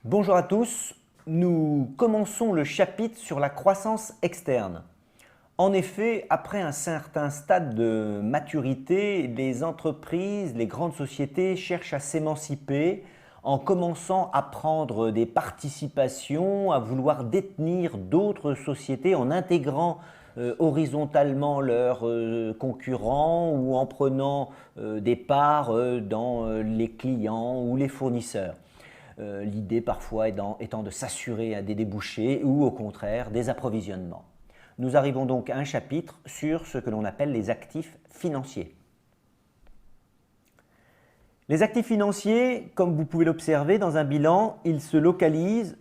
Bonjour à tous, nous commençons le chapitre sur la croissance externe. En effet, après un certain stade de maturité, les entreprises, les grandes sociétés cherchent à s'émanciper en commençant à prendre des participations, à vouloir détenir d'autres sociétés en intégrant horizontalement leurs concurrents ou en prenant des parts dans les clients ou les fournisseurs. L'idée parfois étant de s'assurer des débouchés ou au contraire des approvisionnements. Nous arrivons donc à un chapitre sur ce que l'on appelle les actifs financiers. Les actifs financiers, comme vous pouvez l'observer dans un bilan, ils se localisent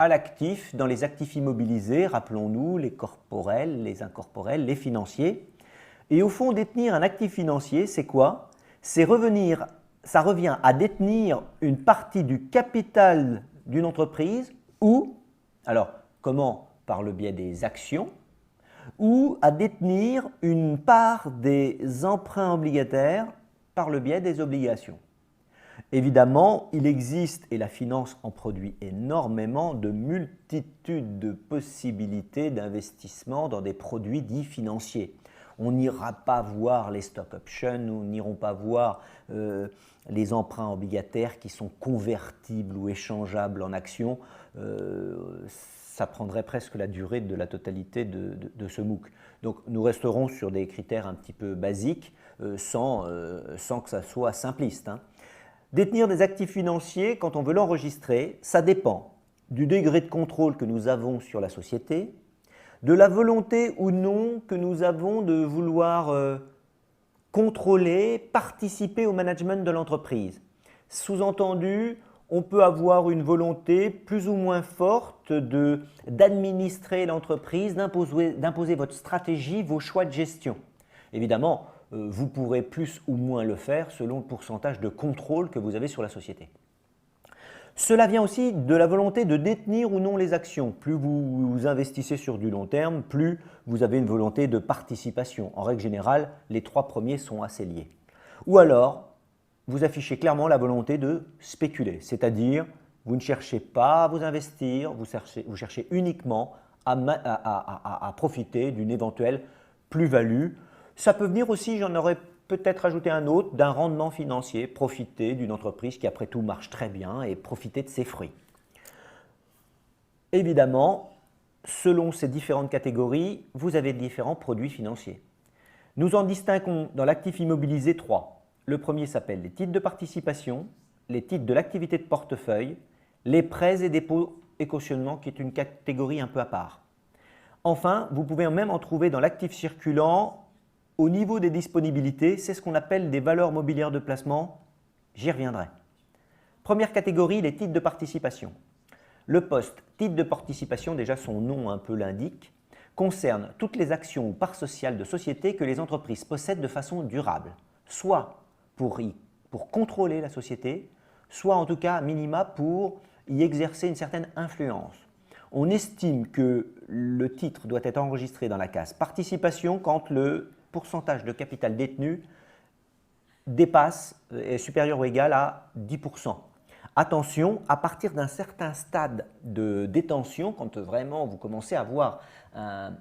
à l'actif dans les actifs immobilisés, rappelons-nous les corporels, les incorporels, les financiers. Et au fond, détenir un actif financier, c'est quoi? Ça revient à détenir une partie du capital d'une entreprise ou, alors comment? Par le biais des actions, ou à détenir une part des emprunts obligataires par le biais des obligations. Évidemment, il existe, et la finance en produit énormément, de multitudes de possibilités d'investissement dans des produits dits financiers. On n'ira pas voir les stock options, nous n'irons pas voir les emprunts obligataires qui sont convertibles ou échangeables en actions. Ça prendrait presque la durée de la totalité de ce MOOC. Donc nous resterons sur des critères un petit peu basiques sans que ça soit simpliste. Détenir des actifs financiers, quand on veut l'enregistrer, ça dépend du degré de contrôle que nous avons sur la société, de la volonté ou non que nous avons de vouloir contrôler, participer au management de l'entreprise. Sous-entendu, on peut avoir une volonté plus ou moins forte d'administrer l'entreprise, d'imposer votre stratégie, vos choix de gestion. Évidemment, vous pourrez plus ou moins le faire selon le pourcentage de contrôle que vous avez sur la société. Cela vient aussi de la volonté de détenir ou non les actions. Plus vous investissez sur du long terme, plus vous avez une volonté de participation. En règle générale, les trois premiers sont assez liés. Ou alors, vous affichez clairement la volonté de spéculer, c'est-à-dire vous ne cherchez pas à vous investir, vous cherchez uniquement à profiter d'une éventuelle plus-value. Ça peut venir aussi, j'en aurais peut-être ajouté un autre, d'un rendement financier, profiter d'une entreprise qui après tout marche très bien et profiter de ses fruits. Évidemment, selon ces différentes catégories, vous avez différents produits financiers. Nous en distinguons dans l'actif immobilisé trois. Le premier s'appelle les titres de participation, les titres de l'activité de portefeuille, les prêts et dépôts et cautionnements qui est une catégorie un peu à part. Enfin, vous pouvez même en trouver dans l'actif circulant. Au niveau des disponibilités, c'est ce qu'on appelle des valeurs mobilières de placement. J'y reviendrai. Première catégorie, les titres de participation. Le poste titre de participation, déjà son nom un peu l'indique, concerne toutes les actions ou parts sociales de sociétés que les entreprises possèdent de façon durable, soit pour contrôler la société, soit en tout cas à minima pour y exercer une certaine influence. On estime que le titre doit être enregistré dans la case participation quand le pourcentage de capital détenu est supérieur ou égal à 10%. Attention, à partir d'un certain stade de détention, quand vraiment vous commencez à avoir un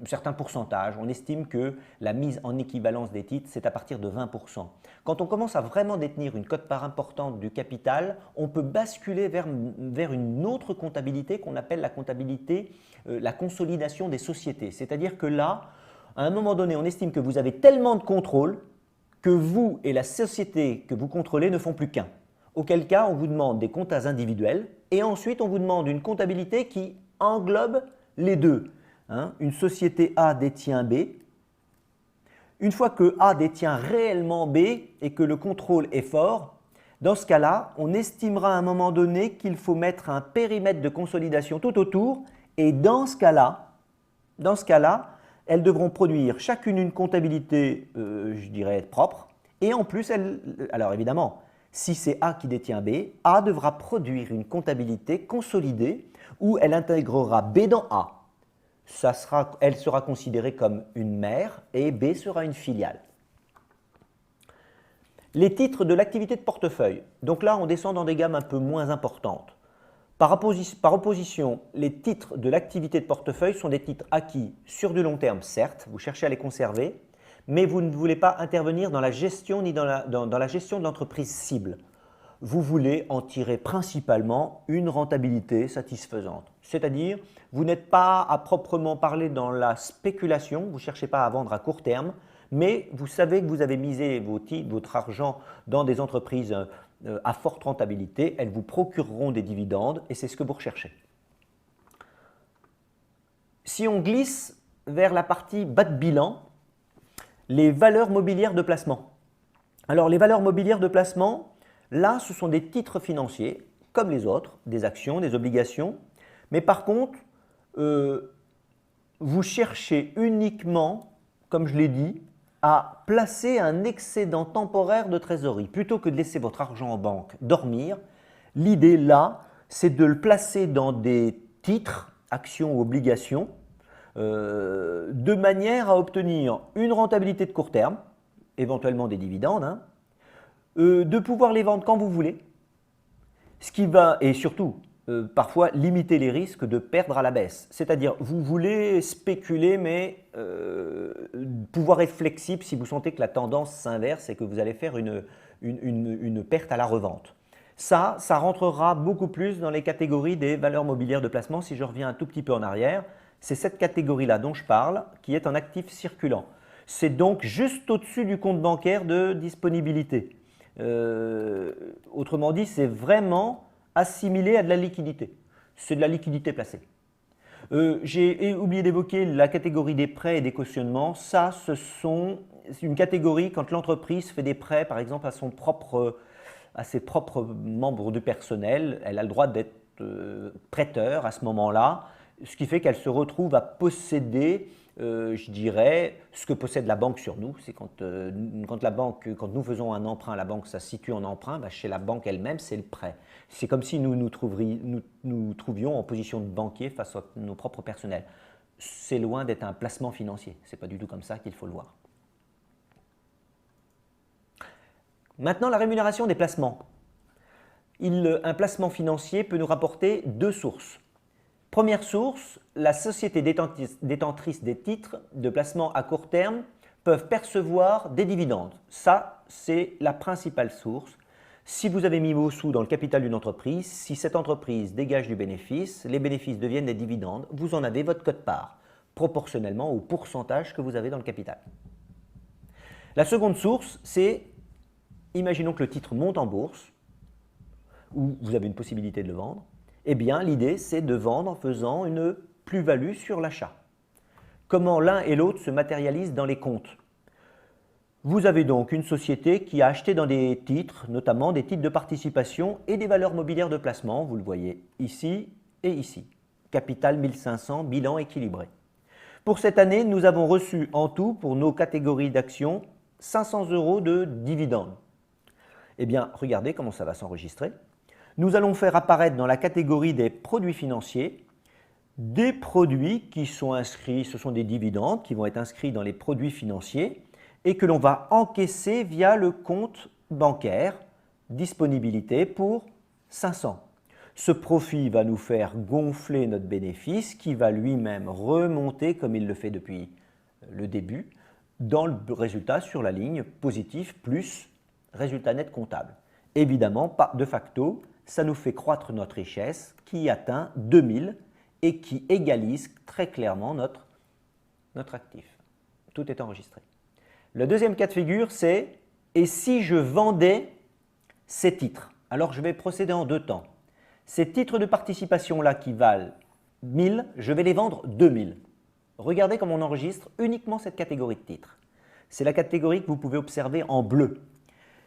certain pourcentage, on estime que la mise en équivalence des titres, c'est à partir de 20%. Quand on commence à vraiment détenir une quote-part importante du capital, on peut basculer vers une autre comptabilité qu'on appelle la comptabilité, la consolidation des sociétés. C'est-à-dire que là, à un moment donné, on estime que vous avez tellement de contrôle que vous et la société que vous contrôlez ne font plus qu'un. Auquel cas, on vous demande des comptes individuels et ensuite on vous demande une comptabilité qui englobe les deux. Une société A détient B. Une fois que A détient réellement B et que le contrôle est fort, dans ce cas-là, on estimera à un moment donné qu'il faut mettre un périmètre de consolidation tout autour et dans ce cas-là, elles devront produire chacune une comptabilité, je dirais, propre. Et en plus, alors évidemment, si c'est A qui détient B, A devra produire une comptabilité consolidée où elle intégrera B dans A. Elle sera considérée comme une mère et B sera une filiale. Les titres de l'activité de portefeuille. Donc là, on descend dans des gammes un peu moins importantes. Par opposition, les titres de l'activité de portefeuille sont des titres acquis sur du long terme, certes, vous cherchez à les conserver, mais vous ne voulez pas intervenir dans la gestion ni dans la gestion de l'entreprise cible. Vous voulez en tirer principalement une rentabilité satisfaisante. C'est-à-dire, vous n'êtes pas à proprement parler dans la spéculation, vous ne cherchez pas à vendre à court terme, mais vous savez que vous avez misé votre argent dans des entreprises à forte rentabilité, elles vous procureront des dividendes et c'est ce que vous recherchez. Si on glisse vers la partie bas de bilan, les valeurs mobilières de placement. Alors les valeurs mobilières de placement, là ce sont des titres financiers comme les autres, des actions, des obligations, mais par contre, vous cherchez uniquement, comme je l'ai dit, à placer un excédent temporaire de trésorerie. Plutôt que de laisser votre argent en banque dormir, l'idée là, c'est de le placer dans des titres, actions ou obligations, de manière à obtenir une rentabilité de court terme, éventuellement des dividendes, hein, de pouvoir les vendre quand vous voulez, ce qui va, et surtout, parfois limiter les risques de perdre à la baisse. C'est-à-dire, vous voulez spéculer, mais pouvoir être flexible si vous sentez que la tendance s'inverse et que vous allez faire une perte à la revente. Ça rentrera beaucoup plus dans les catégories des valeurs mobilières de placement. Si je reviens un tout petit peu en arrière, c'est cette catégorie-là dont je parle qui est en actif circulant. C'est donc juste au-dessus du compte bancaire de disponibilité. Autrement dit, c'est vraiment assimilé à de la liquidité. C'est de la liquidité placée. J'ai oublié d'évoquer la catégorie des prêts et des cautionnements. Ça, c'est une catégorie quand l'entreprise fait des prêts, par exemple, à ses propres membres du personnel. Elle a le droit d'être prêteur à ce moment-là, ce qui fait qu'elle se retrouve à posséder, je dirais, ce que possède la banque sur nous. C'est quand nous faisons un emprunt à la banque, ça se situe en emprunt, chez la banque elle-même, c'est le prêt. C'est comme si nous nous trouvions en position de banquier face à nos propres personnels. C'est loin d'être un placement financier. Ce n'est pas du tout comme ça qu'il faut le voir. Maintenant, la rémunération des placements. Un placement financier peut nous rapporter deux sources. Première source, la société détentrice des titres de placement à court terme peuvent percevoir des dividendes. Ça, c'est la principale source. Si vous avez mis vos sous dans le capital d'une entreprise, si cette entreprise dégage du bénéfice, les bénéfices deviennent des dividendes, vous en avez votre quote-part, proportionnellement au pourcentage que vous avez dans le capital. La seconde source, c'est, imaginons que le titre monte en bourse, ou vous avez une possibilité de le vendre, eh bien l'idée c'est de vendre en faisant une plus-value sur l'achat. Comment l'un et l'autre se matérialisent dans les comptes? Vous avez donc une société qui a acheté dans des titres, notamment des titres de participation et des valeurs mobilières de placement, vous le voyez ici et ici. Capital 1500, bilan équilibré. Pour cette année, nous avons reçu en tout, pour nos catégories d'actions, 500 € de dividendes. Eh bien, regardez comment ça va s'enregistrer. Nous allons faire apparaître dans la catégorie des produits financiers des produits qui sont inscrits, ce sont des dividendes qui vont être inscrits dans les produits financiers et que l'on va encaisser via le compte bancaire disponibilité pour 500. Ce profit va nous faire gonfler notre bénéfice qui va lui-même remonter, comme il le fait depuis le début, dans le résultat sur la ligne positif plus résultat net comptable. Évidemment, de facto, ça nous fait croître notre richesse qui atteint 2000 et qui égalise très clairement notre actif. Tout est enregistré. Le deuxième cas de figure, c'est « et si je vendais ces titres ?» Alors, je vais procéder en deux temps. Ces titres de participation-là qui valent 1000, je vais les vendre 2000. Regardez comme on enregistre uniquement cette catégorie de titres. C'est la catégorie que vous pouvez observer en bleu.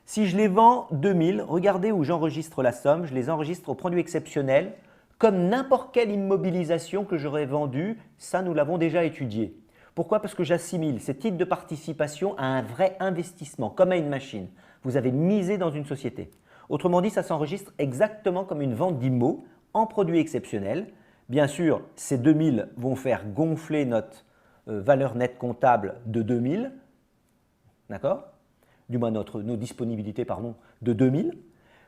Si je les vends 2000, regardez où j'enregistre la somme. Je les enregistre au produit exceptionnel comme n'importe quelle immobilisation que j'aurais vendue. Ça, nous l'avons déjà étudié. Pourquoi? Parce que j'assimile ces titres de participation à un vrai investissement, comme à une machine. Vous avez misé dans une société. Autrement dit, ça s'enregistre exactement comme une vente d'immo en produit exceptionnel. Bien sûr, ces 2000 vont faire gonfler notre valeur nette comptable de 2000. D'accord? du moins nos disponibilités, pardon, de 2000.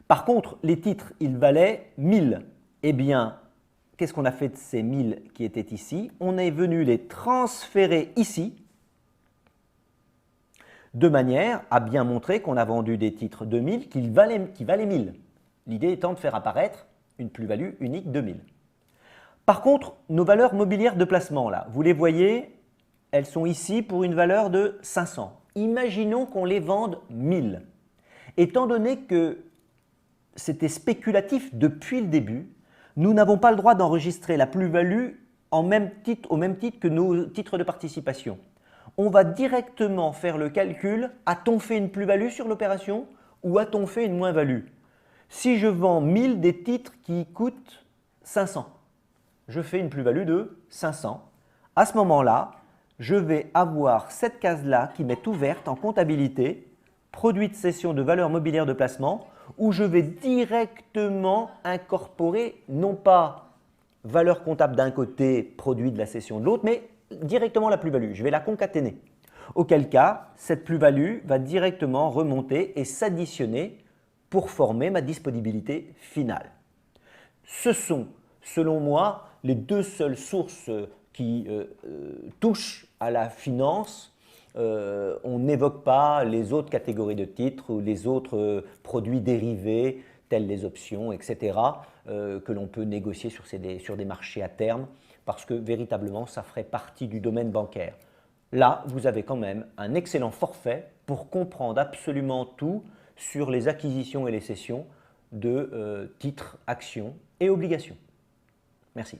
Par contre, les titres, ils valaient 1000. Eh bien, qu'est-ce qu'on a fait de ces 1000 qui étaient ici? On est venu les transférer ici, de manière à bien montrer qu'on a vendu des titres de 1000 qui valaient 1000. L'idée étant de faire apparaître une plus-value unique de 1000. Par contre, nos valeurs mobilières de placement, là, vous les voyez, elles sont ici pour une valeur de 500. Imaginons qu'on les vende 1000. Étant donné que c'était spéculatif depuis le début, nous n'avons pas le droit d'enregistrer la plus-value au même titre que nos titres de participation. On va directement faire le calcul, a-t-on fait une plus-value sur l'opération ou a-t-on fait une moins-value? Si je vends 1000 des titres qui coûtent 500, je fais une plus-value de 500. À ce moment-là, je vais avoir cette case-là qui m'est ouverte en comptabilité, produit de cession de valeur mobilière de placement, où je vais directement incorporer non pas valeur comptable d'un côté, produit de la cession de l'autre, mais directement la plus-value. Je vais la concaténer. Auquel cas, cette plus-value va directement remonter et s'additionner pour former ma disponibilité finale. Ce sont, selon moi, les deux seules sources qui touchent à la finance. On n'évoque pas les autres catégories de titres ou les autres produits dérivés, tels les options, etc., que l'on peut négocier sur des marchés à terme, parce que véritablement, ça ferait partie du domaine bancaire. Là, vous avez quand même un excellent forfait pour comprendre absolument tout sur les acquisitions et les cessions de titres, actions et obligations. Merci.